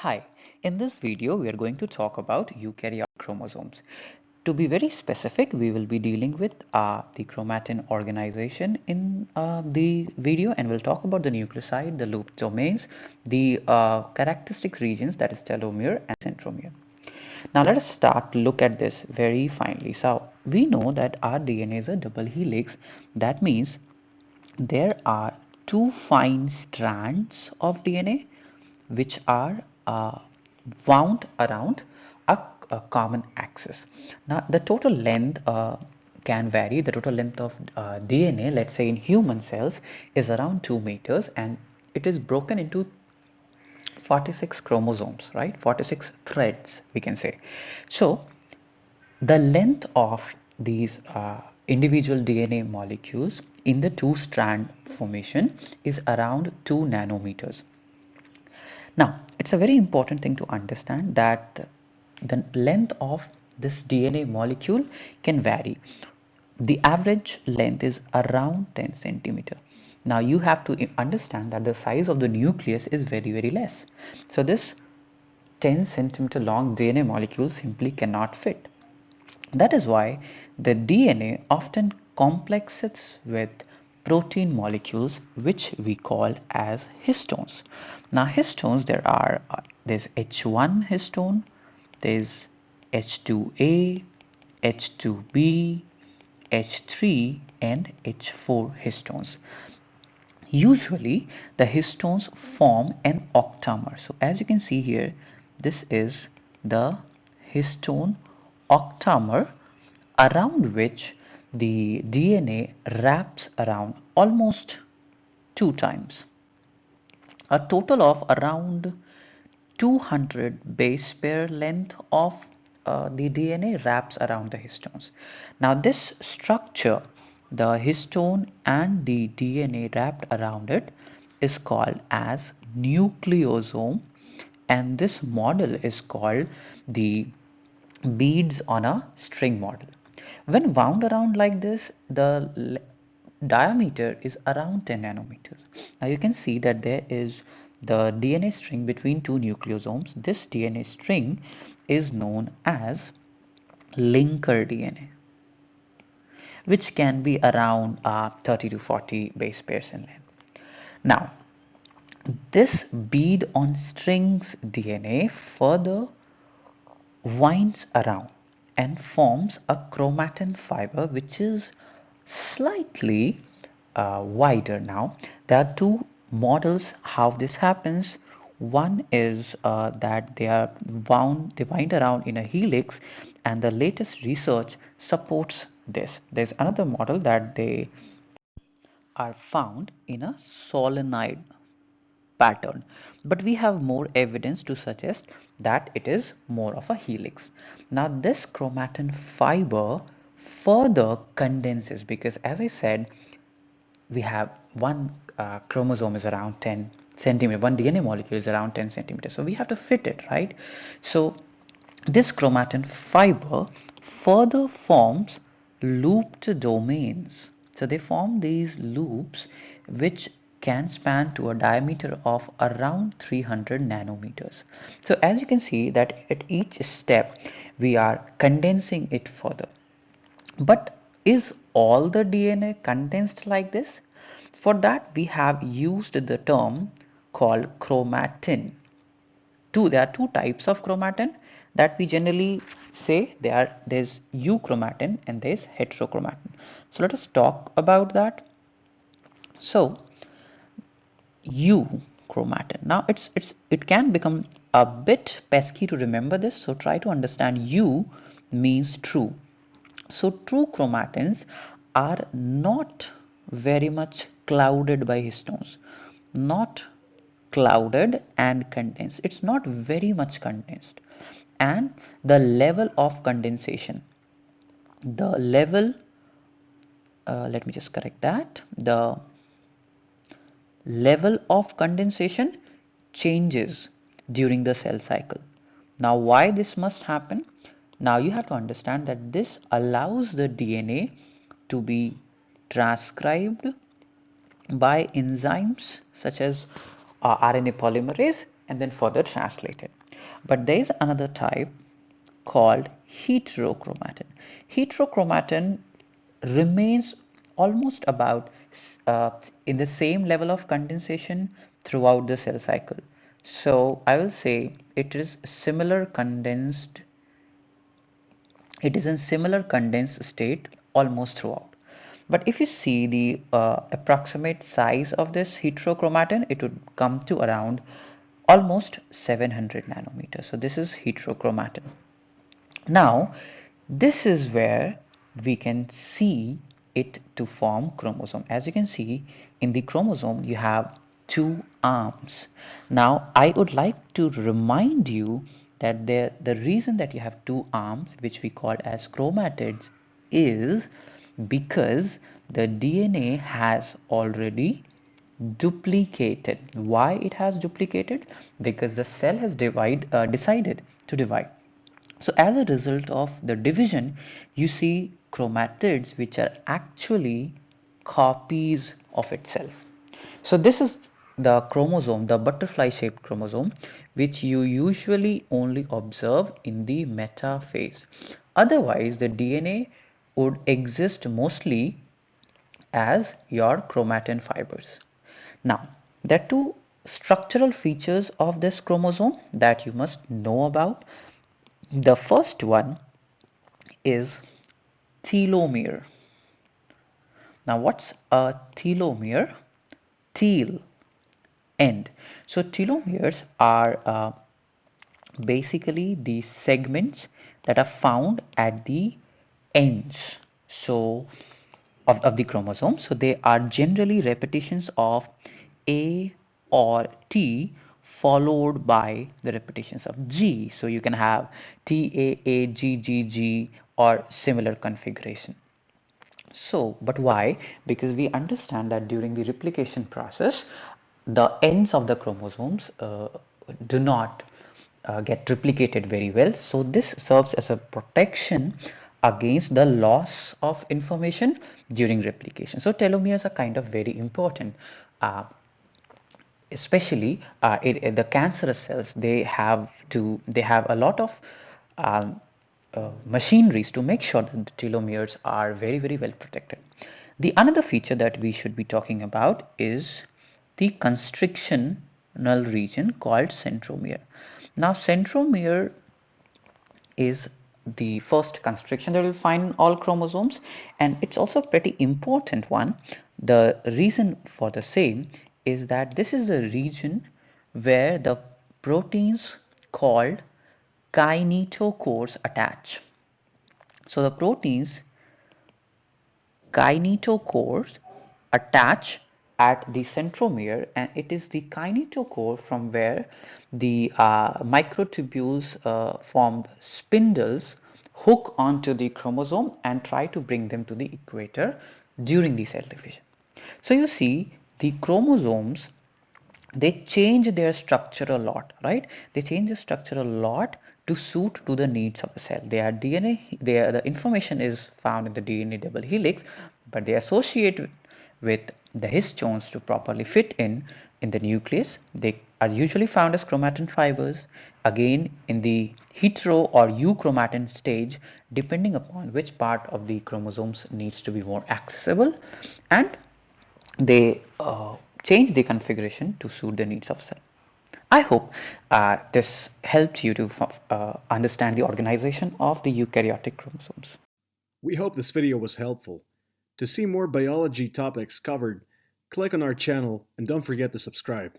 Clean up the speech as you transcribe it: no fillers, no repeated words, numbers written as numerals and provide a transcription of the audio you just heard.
Hi, in this video we are going to talk about eukaryotic chromosomes. To be very specific, we will be dealing with the chromatin organization in the video, and we'll talk about the nucleoside, the loop domains, the characteristic regions, that is telomere and centromere. Now let us start to look at this very finely. So we know that our DNA is a double helix. That means there are two fine strands of DNA which are wound around a common axis. Now, the total length can vary. The total length of DNA, let's say in human cells, is around 2 meters, and it is broken into 46 chromosomes, right? 46 threads, we can say. So, the length of these individual DNA molecules in the two strand formation is around 2 nanometers. Now, it's a very important thing to understand that the length of this DNA molecule can vary. The average length is around 10 centimeter. Now, you have to understand that the size of the nucleus is very, very less. So, this 10 centimeter long DNA molecule simply cannot fit. That is why the DNA often complexes with protein molecules which we call as histones. Now histones there's H1 histone, there's H2A, H2B, H3 and H4 histones. Usually the histones form an octamer. So as you can see here, this is the histone octamer around which the DNA wraps around almost 2 times. A total of around 200 base pair length of the DNA wraps around the histones. Now this structure, the histone and the DNA wrapped around it, is called as nucleosome, and this model is called the beads on a string model. When wound around like this, the diameter is around 10 nanometers. Now you can see that there is the DNA string between two nucleosomes. This DNA string is known as linker DNA, which can be around 30 to 40 base pairs in length. Now, this bead on strings DNA further winds around and forms a chromatin fiber which is slightly wider. Now there are two models how this happens. One is that they wind around in a helix, and the latest research supports this. There's another model that they are found in a solenoid pattern, but we have more evidence to suggest that it is more of a helix. Now this chromatin fiber further condenses, because as I said, we have one chromosome is around 10 centimeter, one DNA molecule is around 10 centimeters, so we have to fit it, right? So this chromatin fiber further forms looped domains. So they form these loops which can span to a diameter of around 300 nanometers. So as you can see that at each step we are condensing it further. But is all the DNA condensed like this? For that we have used the term called chromatin. There are two types of chromatin that we generally say. There's euchromatin and there's heterochromatin. So let us talk about that. So euchromatin. Now it can become a bit pesky to remember this, so try to understand. Eu means true. So true chromatins are not very much clouded by histones, not clouded and condensed. It's not very much condensed. And the level of condensation, the level, let me just correct that, the level of condensation changes during the cell cycle. Now why this must happen? Now you have to understand that this allows the DNA to be transcribed by enzymes such as RNA polymerase and then further translated. But there is another type called heterochromatin. Heterochromatin remains almost about in the same level of condensation throughout the cell cycle. So I will say it is in similar condensed state almost throughout. But if you see the approximate size of this heterochromatin, it would come to around almost 700 nanometers. So this is heterochromatin. Now, this is where we can see it to form chromosome. As you can see, in the chromosome, you have two arms. Now, I would like to remind you that the reason that you have two arms, which we call as chromatids, is because the DNA has already duplicated. Why it has duplicated? Because the cell has decided to divide. So as a result of the division, you see chromatids which are actually copies of itself. So this is the chromosome, the butterfly-shaped chromosome, which you usually only observe in the metaphase. Otherwise, the DNA would exist mostly as your chromatin fibers. Now, there are two structural features of this chromosome that you must know about. The first one is telomere. Now, what's a telomere? Tel, end. So telomeres are basically the segments that are found at the ends of the chromosome. So they are generally repetitions of A or T followed by the repetitions of G. So you can have T A A G G G or similar configuration. So, but why? Because we understand that during the replication process, the ends of the chromosomes do not get replicated very well. So this serves as a protection against the loss of information during replication. So telomeres are kind of very important. Especially the cancerous cells, they have a lot of um, machineries to make sure that the telomeres are very well protected. The another feature that we should be talking about is the constrictional region called centromere. Now centromere is the first constriction that we'll find in all chromosomes, and it's also a pretty important one. The reason for the same is that this is the region where the proteins called kinetochores attach. So the proteins kinetochores attach at the centromere, and it is the kinetochore from where the microtubules formed spindles hook onto the chromosome and try to bring them to the equator during the cell division. So you see the chromosomes, they change their structure a lot, right? They change the structure a lot to suit to the needs of the cell. Their DNA, the information is found in the DNA double helix, but they associate with the histones to properly fit in the nucleus. They are usually found as chromatin fibers, again in the hetero or euchromatin stage, depending upon which part of the chromosomes needs to be more accessible, and they change the configuration to suit the needs of cell. I hope this helped you to understand the organization of the eukaryotic chromosomes. We hope this video was helpful. To see more biology topics covered, click on our channel and don't forget to subscribe.